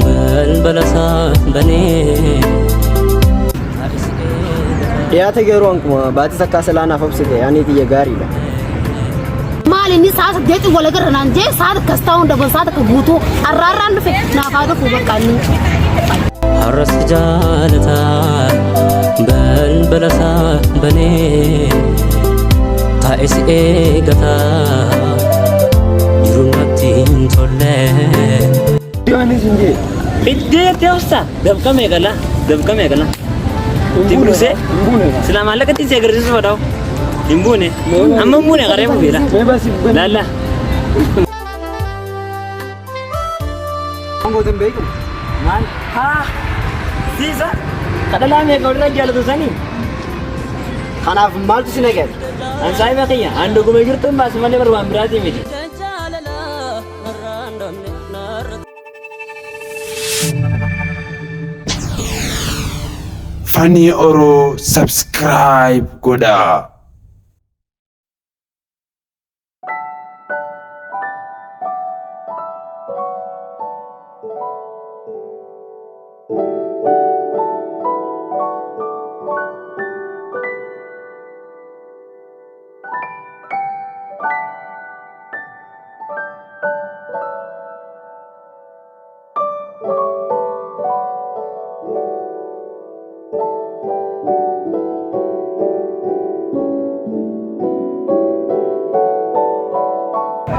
በልበለሳ በኔ يا تجرونكم باتي سكاسلانا فبسكي يعني تيجي غاري لا مالني ساعة ديت ولا قرنا نجي ساعة كستاون دبل ساعة كبوتو الراران في نافادو فوقاني حرس جالتا بلبلسا بني تايس ايغتا يرمتين تولي يعني سنجي بدي تيوسا دبكم يغلا Timbuse, selama Allah ketin saya kerja sesuatu, timbune, amma mune karya mu bila, lala. Kamu tuh baik, Man, ha, sisa, kadang lama kau orang jalan tu sani, karena mal tuh sini kan, an saya makanya, ando gue mikir tuh mbak semuanya baru berarti miti. Fanny Oro subscribe goda.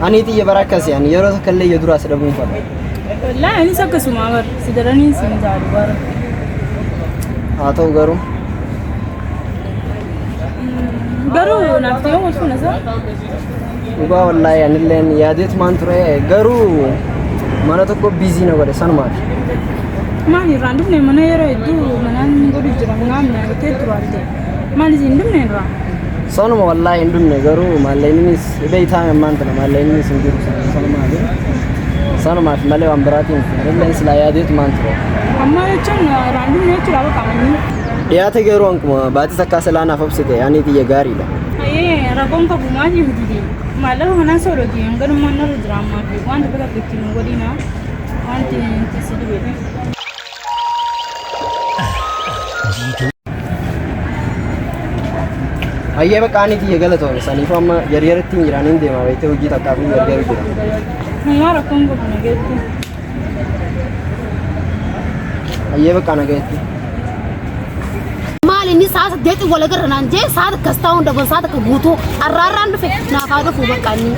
أنا تيجي براكز يعني يروح كله يدور أسرع من فضل. لا أنا سكسو ماور سيدراني سنجاري بار. هاتو غرو. غرو نفتيهم وش نسا؟ وقا والله يعني لين ياديت مانترة غرو ما نتوقع بيزي نقول سنمار. ما هي راندم نمنا يرى يدو منان نقول يجرا منام نعتيد رواتي. ما نزيندم نرا. سانو والله إندون نجارو مالينيس بيتها مانتنا مالينيس نجارو سانو مالي سانو ما في مالي وامبراتين رلين سلاياديت مانترو أما يجون راندم نيجي رابع كامني يا تجرونكم باتي سكاسلانا فبسكي يعني تيجي غاري لا أيه رابعون كبوماجي بدي ماله هنا سولودي أنغر مانا الدراما في وان تبغى بكتير نقولينا وان تسيدي بيت أيه بقى أنا تيجي غلط هون ساني فهم يرير تين جرانين دي ما بيته وجي تكابي يرير جرا ما رقم كبنا جت أيه بقى أنا جت مالني ساعة ديت ولا قرنا نجي ساعة كستاون دبل ساعة كبوتو الراران في نافادو فوقاني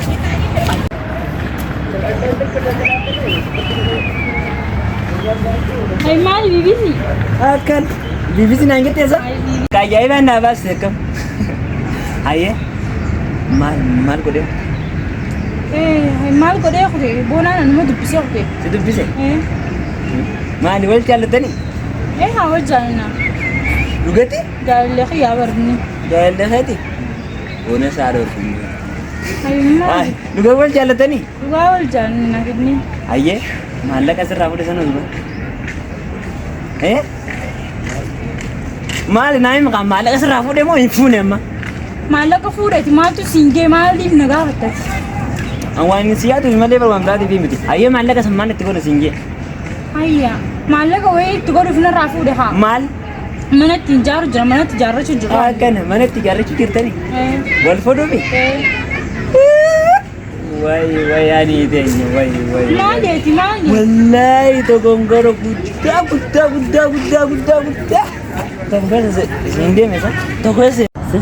هاي مالي بيبيسي Akan, bibisi nangkut ya sa? Kaya iba na ba sekam? Aye, mal ko deh. هاي مال كده يا أخي بونا أنا ما دبسي أخي Situ bisa. Ma ni wal calo tani. إيه هاول جالنا Lugati? جال أخي يا برني Dahil dah hati. Una saro sini. هاي Ay, ما lugar wal calo tani. هاول جالنا كدني Aye, malah kasar ramu desa nunggu. Mal naik makam malah kasar ramu deh mau info nih emma. مالك فورة ما تسينجي مالي بنجاهك Awan siya tu cuma dia baru ambil di film itu. Aye malah kasar mana tu kau singgih. هيا مالك وين تقول فينا رافو ده Mal, mana تجار جرا mana تجار شجرا kan mana tiga ratus kita ni. Wal foto bi. Wai ani itu ni, wai. مالي تمالي Wallahi tu gonggoro buta. Tu kan sendiri macam. Tu kan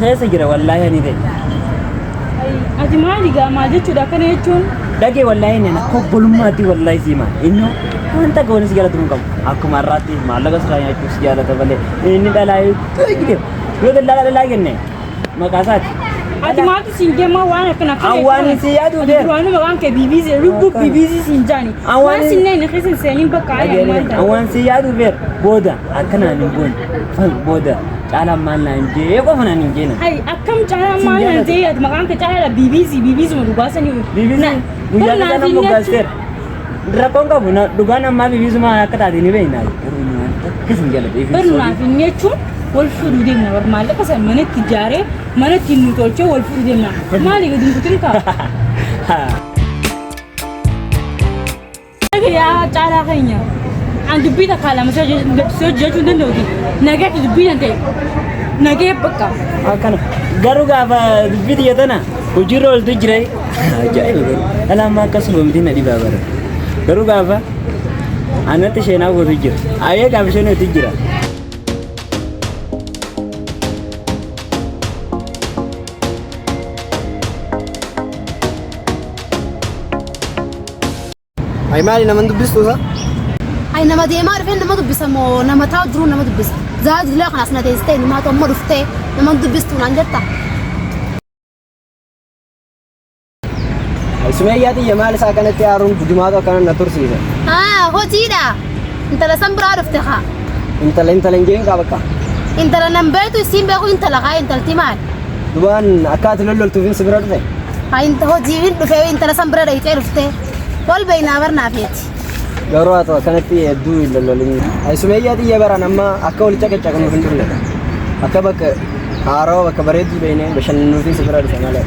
saya kira wallahi ani itu. أدي مالي جا مالي تدا كنا يجون Dagi wallahi ni nak kau belum mati wallahi sih mah. Inno, anta kau ni segala turun kamu. Aku marati, malah kau sekarang itu segala tu balik. Ini dah lain tu gitu. Lu dah lagi ni. Makasat. أدي ما تسينجي ما وانا كنا Awan siya tu dia. وانا ما كان كبيبيزي ربك بيبيزي سينجاني Awan ما سنين نخسن سنين بقى يا مالي Awan siya tu ber. Boda, akan ani pun. Boda. Cara mana je? Kau mana ni je na? هاي أكم جانا ما نزيه ما كان كجانا بيبيزي ما رباسا نيو Bibi ni, bukan kita nak gasir. Drakon ka buna, dugaan amma bibi semua nak kata ini beina. Kesin gala bibi. برنا في النيتشو والفرو دينا ورمال لك سر من التجارة من التنوتوچو والفرو دينا ما لي قديم كتير كا يا caalaa keenya an dubbii takkaa lama jechuu danda'uti nagaatti dubbii danda'e nagee bakka akkana garuu gaafa dubbii xiyya tana hojiirra ooltu jira ajaa'iba garuu alaamma akkasuma miti na dhibaa bara garuu gaafa anatti sheenaa gootu jira ayyee gaafa sheenootu jira Ay maali naman dubbistu sa? Ay nama deemaa dhufee nama dubbisa moo nama taa'u jiru nama dubbisa. Zaajilaa kanas na teessitee ni maatu amma dhuftee nama dubbistu naan jetta. Ay sumayyaati maali isaa kanatti haaruun jumaatu akkana na tursiisa. Hojiidha. Intala san biraa dhufte haa. Intala hin jeen qaba akka. Intala nan beektu isiin beeku intala haa intalti maal. Dubaan akkaati lolloltuufin si bira dhufe. Hojiin dhufee intala san bira dhayitee dhuftee. Wal bainaa barnaa feeti. Garuu haa ta'u kanatti hedduu hin lollolin. Ay sumayyaati baran amma akka walitti caqacaqanuuf hin turre. Akka bakka haarawa bakka bareedduu beeknee bashannanuufin si bira dhufe malee.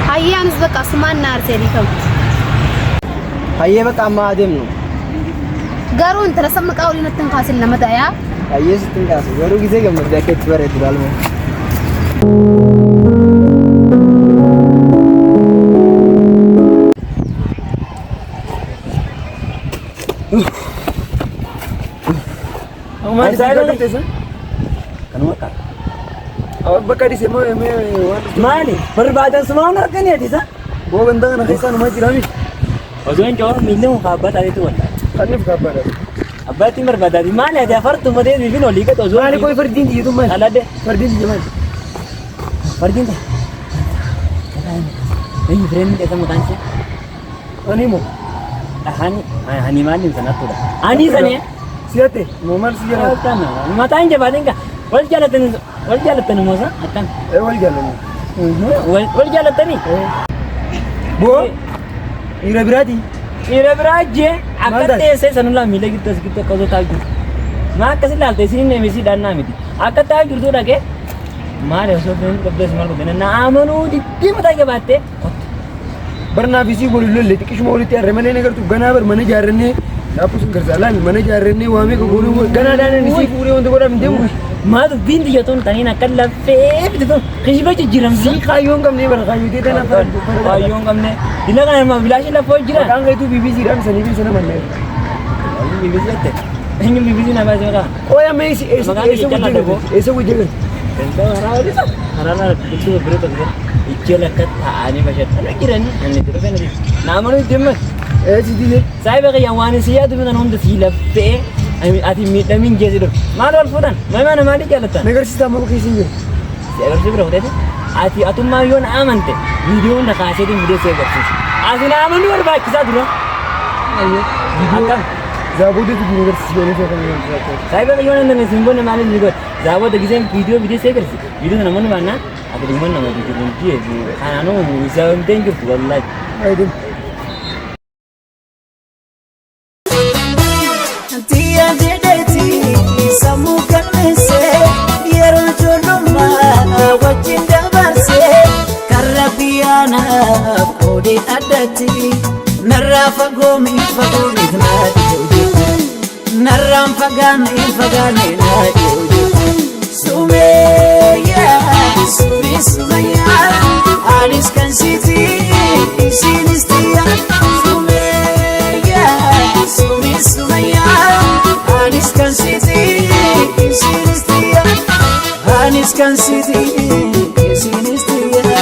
Hayyaanis bakka asumaan na arsee dhiifamu. Hayyee bakka amma adeemnu. Garuu intala san maqaa olii natti hin kaasin nama ta'aa. Hayyee sitti hin kaasu garuu gisee gammadee akka itti bareedu dhaaluma. Maali saya kan tesa? Kanuma ka. Awak bakka di semua Maali barbaadan semua orang kan ya tesa? Gua bentang anak isan rumah jirami. Ozoin jawab milih kabar tadi tu wala. Kanif kabar. Abah timur badari maali ada fartu made bibin oli ka ozoin. Maali koi fardin di itu mas. Ala de Fardin di zaman. fardin dah. Ini friend dia sama kan sih? Ani mo. Hani maali sana tu dah. Ani sana ya? Siate. Momal siya. Kan. Matain je badin ka. Wal jalatan mo sa? Akan. Wal jalan. Wal jalatan ni. Bo. Ira berarti. Ira beraje. Akan tese sanula mile kita kau tahu. Mak kasih lalte sini ni mesti dan nama itu. Akan tahu gitu dah ke? Mari so pun kabel semua tu. Nama nu di mata ke batte. Barna bisi boleh lele. Tikus mau lihat remene negar tu gana ber mana jarane. Apa sih kerjalan mana jarane wame ko guru gana dana ni si pure untuk orang demu. Maa tu bindi jatuh tani nak kalau feb itu. Kisah baca jiram Si kayong kam ni ber kayu dia na par. Ayong kamne. Dina kan emang bilashi lah foy jiram. Kang itu bibi jiram sani bibi sana mana. Bibi jate. Ini bibi nama siapa? Oh ya me ese wujud. Entah orang apa. Orang itu berutu berutu. Ikhlas kata ani macam. Anak kira ni, ane tu kan ni. Nama ni demas. Si dia. Saya bagi yang wani siapa tu mana orang tu silap pe. Ati min jesi tu. Mana orang fudan? Mana mandi jalan tu. Negar sistem apa kisahnya? Saya bersi berapa tu? Ati atum mayon aman te. Video nak kasih tu video saya bersi. Asin aman tu berapa kisah tu? Ayo. Akan. Zabud itu negar sistem ni saya kan. Saya bagi yang mana simbol nama ni juga. Zabud tu kisah video saya bersi. Video nama mana? Aku di mana nama video dia. Karena anu bisa thank you tu Allah. Ayo. Naram fagane Sumeya Anis kan siti sinistia Sumeya Anis kan siti sinistia Anis kan siti sinistia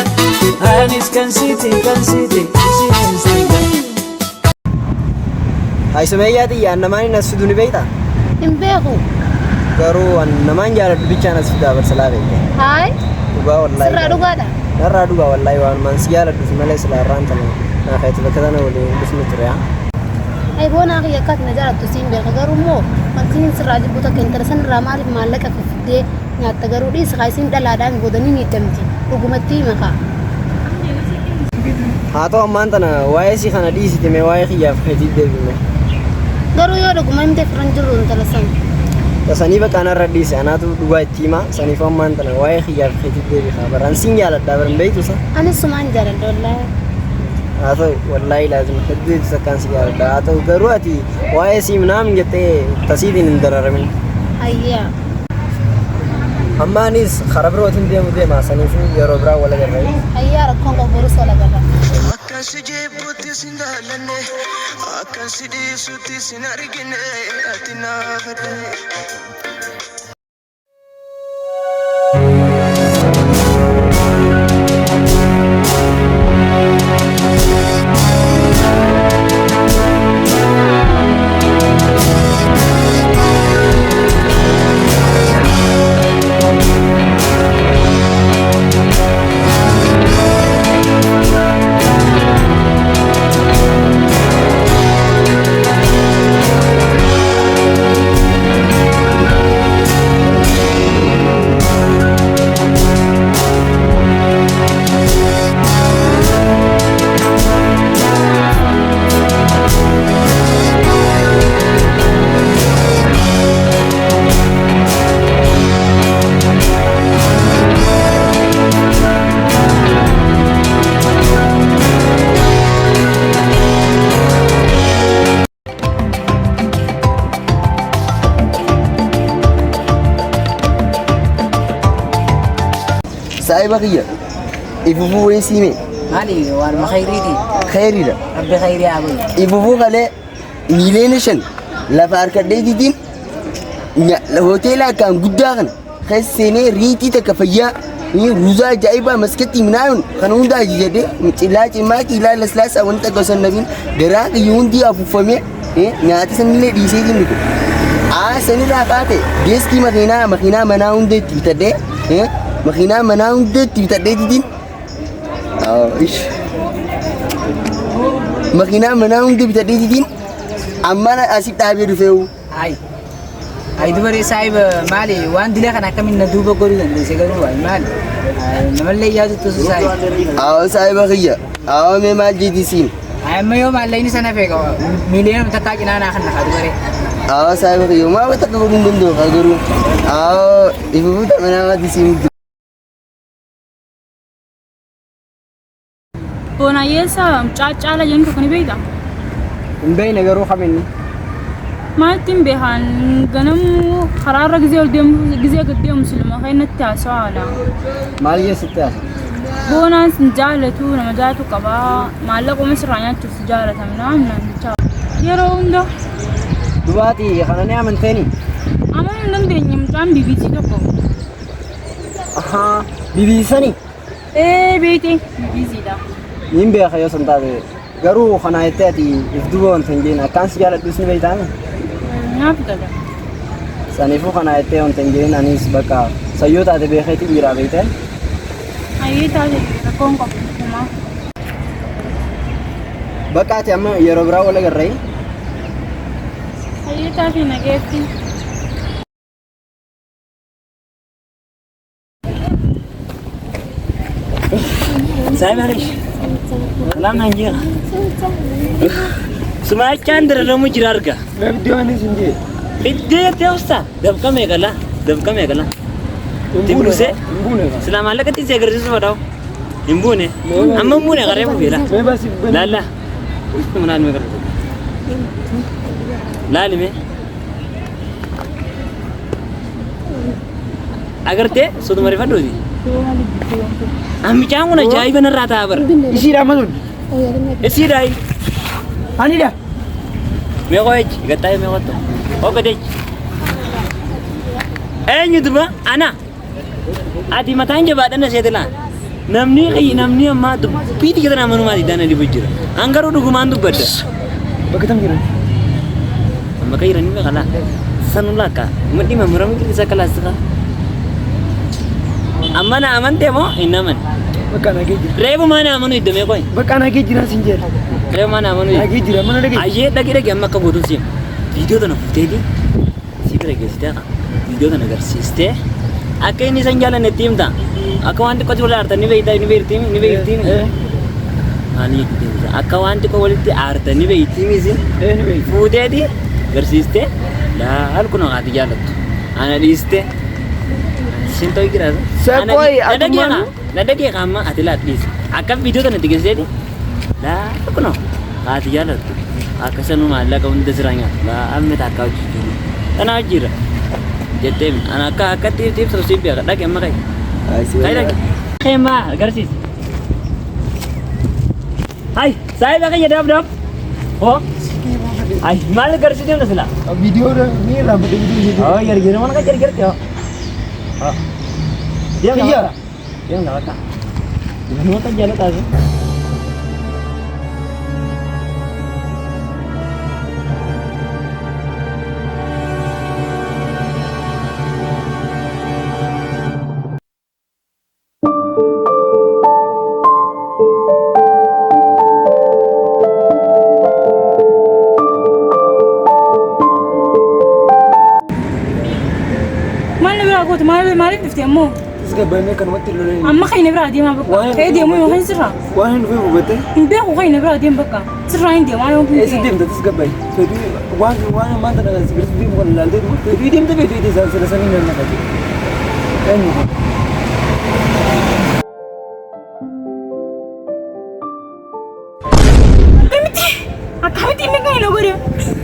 Anis kan siti sinistia Ay sumayyaati namaan nasudu ni beektaa? Hin beeku. Garuu namaan jaalladhu bichaan as fidaa barsalaa beekte. Haay. Dhugaa wallahi. Sirraa dhugaadha. Narraa dhugaa wallahi waan man si jaalladhu malee sila irraan tana. Naafayatu bakka tana waliin bismi ture haa. Ay boona akhi yakkaat na jaallattu siin beeka garuu immoo wanti sirraa jibbu takka intala san irraa maaliif maallaqa fiddee nyaatta garuu dhiisa kaayisiin dhalaadhaan godhanii miidhamti. Dhugumatti makaa. Haa ta'u ammaan tana waa'ee si kana dhiisite mee waa'ee kiyyaaf keetiif deebime. Garuu yoo dhuguma himtee firan jirru intala san. Tasanii bakka anarra dhiise anaatu dhugaa itti hima saniif ammaan tana waa'ee kiyyaaf keetiif deebifa baraan siin jaalladhaa baran beektu sa. Anis sumaan jaalladha wallaahi. አቶ ወላሂ ላዝም ህድድ ሰካን ሲጋር ዳቶ ገሩአቲ ዋይሲ ምናምን ጀቴ ተሲዲን እንደረረምን አያ አማኒስ خربሮት እንደም ደማ ሰነፉ የሮብራ ወላ ገራይ አያ ረኮን ቆቦሩስ ወላ ገራ አካንሲጄ ቡቲ ሲንዳለኔ አካንሲዲ ሱቲ ሲናሪግኔ አቲና ፈደ بقية يفوفو ويسيمي مالي وانا خيريتي خيري ده ربي خيري يا ابوي يفوفو خلي ميلينشن لا فارك ديدين الهوتيل كان قدامنا خيس سنة ريتي تكفيا ni ruza jaiba maskati minayon kanunda jide mutilaji maki la laslas awanta gosan nabin dara yundi afufame nyaati sanile dise jindu sanila kate deski makina manaunde titade makina manaunde titade didin ish makina manaunde titade didin amana asib tabe rufeu ay dubare sahib mali wan dile kana kamin na duba gori dan se garu ay mali namalle yazu to sahib sahib khiya me mal jidisin ay mayo malay ni sana fe ko million tatakina na kana dubare sahib khiya ma wata ko dundu garu ibu ta mana disin bona yesa chacha la yen ko ni beida mbey nagaru xamni مالتين بهان غنم قرار غزي قديم مسلمه خينا التاسع ماليه ستة بونا سنجالتو نمجاتو قبا مالقو مسرانيات سجالة منام نانجا يرون ده دواتي خلاني من ثاني أما من دنيا مكان بيبي سي تكو بيبي سني إيه بيتي بيبي سي ده يمبي خيو سنتابي غرو خنايتاتي يفدوون تنجينا كان سجالة دوسني بيتانا نافذة سانيفو خنايتي اون تنجين انيس بكا سيوتا دي بيخيتي بيرا بيتين أيه تاجي ركون كم بكا تيما يروبرا ولا غري أيه تاجي نجيبتي سايب هريش لا نجيها سمعت كان درنامو جرارجا بديوني سنجي بديت يا أستاذ دبكم يا كلا تبلوسه سلام عليك تيجي أقرأ سوى إمبونه أما إمبونه غريب بيلا لا منان مقرأ لا ليه अगर ते सो तुम्हारे फट होती हम चाहूँ ना जाई बना रहा था अबर इसी रामदून इसी राई आनी ला मैं कोई गत्ता है मैं वो तो ओ कदे news ana ati mataan jabaadhana seetela namni amma dubbiiti kitana manuma didana dibujira angaru dugumaan dubbadda bakatam jiran amma kayirani me kala sanulaka madi mamuram kisa kala saka amma na amante mo inaman bakana geji rebu mana amanu idame koy bakana geji jiran sinjer rebu mana amanu geji jiran mana dege aye dagi amma ka bodun sim video dana futedi sikre gesita video dana garsiste akka inni sanjala netimta akka wanti ko wala arta ni beirtim ani kitimta akka wanti ko walitti arta ni beitimisin futedi garsiste la alkuno ati jalattu ana liste sinto ikira Sepoy nadagi kama atila at least akka video dana digesedi لا كنا هات يالت أكسنو ما لك وند زرعنا لا أمي تاكاوج أنا أجيره جتيم أنا كتير تيم سوسي بيا لك أما كاي كاي لك خيمة غرسيس هاي saya pakai ya dap oh ay mal garsi dia nasla video ni lah video oh yar gini mana kan jar kyo oh dia enggak apa dia mau kan jalan tadi مالي بفتي أمو تسقى بينك أنا وتر لين أما خينا برادي ما بقى خيدي أمو وخين سرّا وين في بوبتي نبيع وخينا برادي ما بقى سرّا عندي ما يوم إيه سديم ده تسقى بين فدي وين ما تنا سبيس ديم ولا ده فدي ديم ده فدي ده سلسلة من النكتة أني أكمل إنك هنا بريء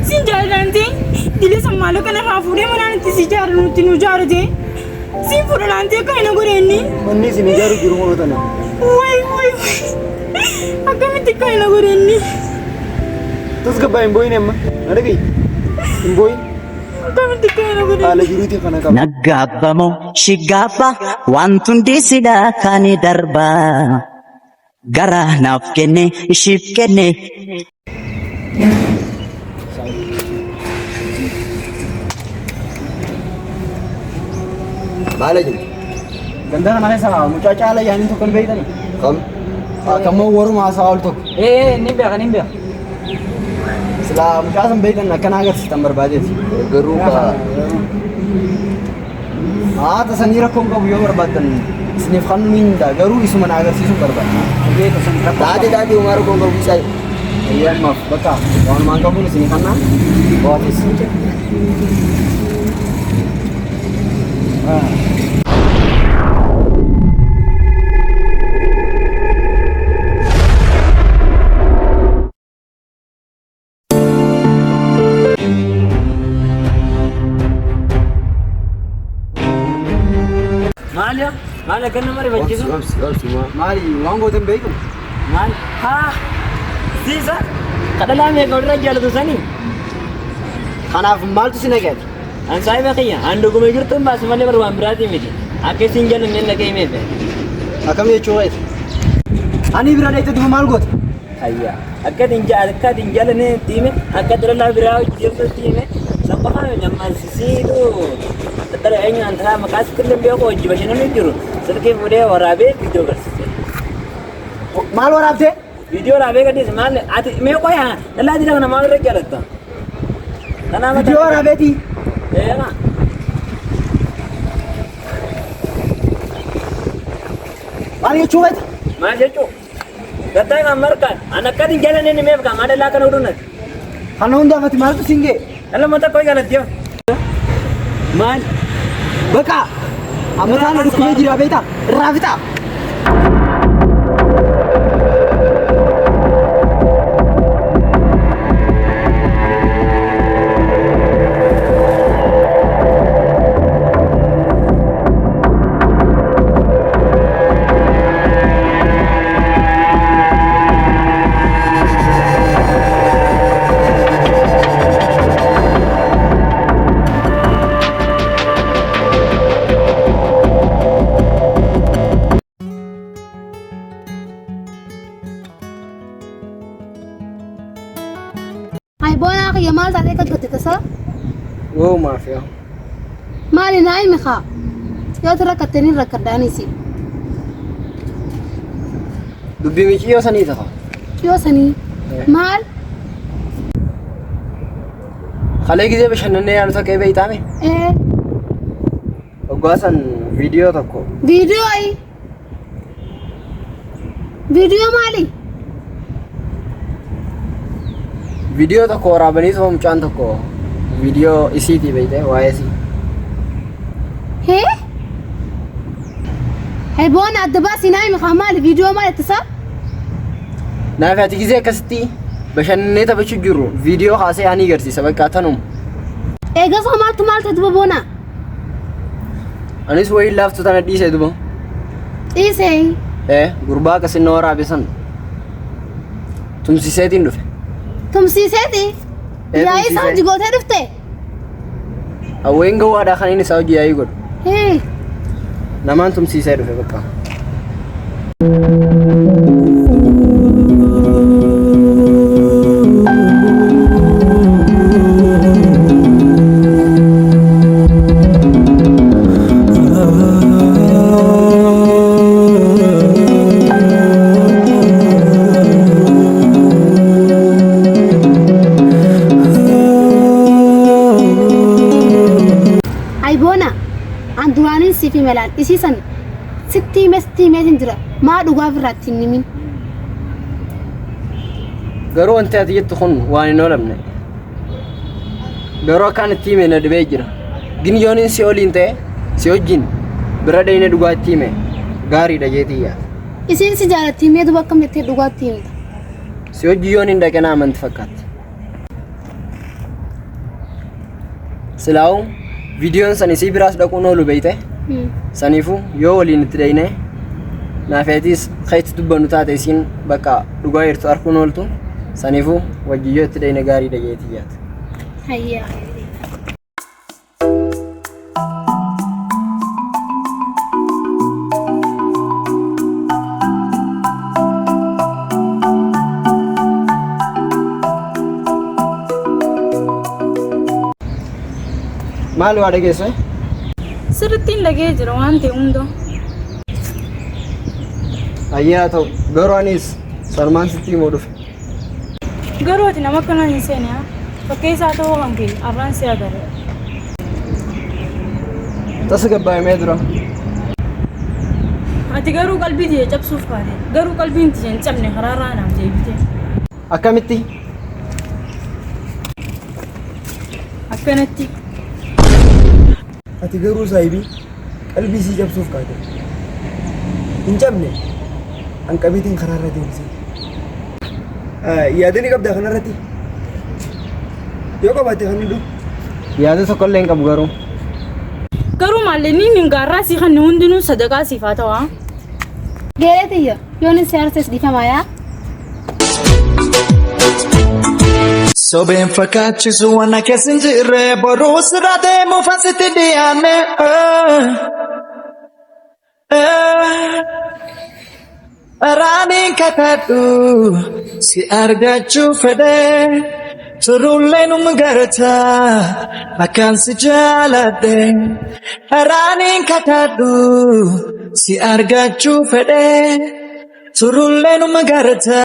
سنجار لانتي دليل سمالو كنا رافوري منا نتي سجار نتي نجار دي سين فور لانتي كنا بريني مني سنجار جرمه تنا واي أكمل تكاينا بريني تسقى بين بوين أما أنا كي بوين أكمل تكاينا بريني على جروتي خنا كم نجابمو شجابا وانتون ديسدا كاني دربا غرا نافكني شيفكني مالجن Ganda na sa muchacha ala yan to kan baitan. كم Kamo waro ma sa alto. Nimbe. Sila muchacha baitan na kanagat sistem berbadet. جروبا Ta sanira kom ka buyo berbatan. Snif khan minda garu isu managar sisu berbat. Oke to sanira. دادي उमारो को bisa Iya maaf baka. Wan mangka pun sini kana. Bawa sini. مالك كنا مري بجيسو Mari wango tem baitan. مال ها سيسا كدلا مي غورا جالو تساني Kanaaf maaltu si nageet? أنا سايب أخيا عندو كم يجرتم بس مالي بروان براتي ميتي أكيد سينجل من لكي ميته Akam jechuudha. Ani bira dheeyte duma maal goota? أيا أكيد إنجال نه تيمه أكيد رلا براو جيبو تيمه سبحان جمع سيدو ترى أين أنتها مكاس كلهم بيوكو جبشنا نيجرو سلكي مودي ورابي فيديو كرسي Maal waraabte? فيديو رابي كدي سمال أتي ميو كوي ها لا دي لغنا مال رجالتا أنا ما Video waraabeeti. إيه ما Maal jechuudha? ما جيتو كتاي كمركان أنا كدي جالن إني ميف كام ada لا كانوا دونك Kana hundaafati maaltu singe? أنا ما تكوي كانت يو مال Bakka ammataan dhukkubee jira beektaa? Irraa fixaa? هاي بونا أخي مال تعطيك قد تسا Oo maafiya. مالي ناي مخا يا ترى كتنين ركضاني سي Dubbii miicciyoo sanii ta'a. يو سني مال Kalee gizee bashannanee yaanu tokko beektaame? إيه Hoggaasan viidiyoo tokko. فيديو أي فيديو مالي Viidiyoo tokko waraabanii too mucaan tokko viidiyoo isiitii beektee waa'ee isii. هي هاي بونا الدباسي ناي مخا مالي فيديو مالي تسا naafati gisee akkasitti bashannanee taphachuu jirru viidiyoo haasee ani agarsiisa bakka tanum. Eegas maaltu duba boona. Anis wayi laaftu tana dhiisee duba. Dhiisee. Gurbaa akkasiin waraabe san tumsiseetiin dhufe. Tumsiseeti? Yaa isa hojii gootee dhufte? Awween gawwaadhaa kan inni isaa hojii yaa'ii godhu. Namaan tumsiisee dhufe bakka. Sifi melaan isiisan sitti meetin jira maa dhugaaf irratti nimin. Garuu wanti ati jettu kun waan hin oolamne. Garuu akkaan itti hime na dhibee jira. Ginyooniin si oliin ta'e si wajjin bira dhayne dhugaatti hime gaariidha jeetii yaa. Isiin si jaalatti himee duba akkam jettee dhugaatti himta. Si wajji yoon hin dhaqee na amanti fakkaatti. Silaa'u viidiyoon san isii biraas dhaquun oolu beeyte. Sanifu yoo waliin itti dhayne naafeetis kaytti dubbannu taate isiin bakka dhugaa jirtu arkuun ooltu sanifu wajji yoo itti dhayne gaariidha jeetii yaata. Hayyaa. Maal waa dhageesse? Sirriittiin dhagee jira waan ta'e hunda. Ayyaa ta'u garuu anis Salmaan sitti himuu dhufe. Garuu ati nama akkanaa hin seene haa fakkii isaa ta'uu kan kee arraan si agarre. Tasa gabbaa'imee dura. Ati garuu qalbii tiyee cabsuuf kaate garuu qalbiin tiyee hin cabne karaarraa naaf deebite. Akkamitti? Akkanatti. Ati garuu saahibii qalbii sii cabsuuf kaate hin cabne hanqabiitiin karaarra deemsee. Yaadni qabdaa kanarratti yoo qabaate kan hunduu. Yaada tokkollee hin qabu garuu. Garuu maalleen inni gaarraa sii kan hundinuu sadaqaa siif haa ta'u haa. Geeretiyya yoon si aarses dhiifama yaa. Sobeen fakkaachisu waan keessa hin jirre boruu sirraa deemuuf asitti dhiyaanne. Raaniin kakadhu si argachuu fedhe turullee numa garata akkaan si jaaladhe. Raaniin kakadhu si argachuu fedhe turullee numa garata.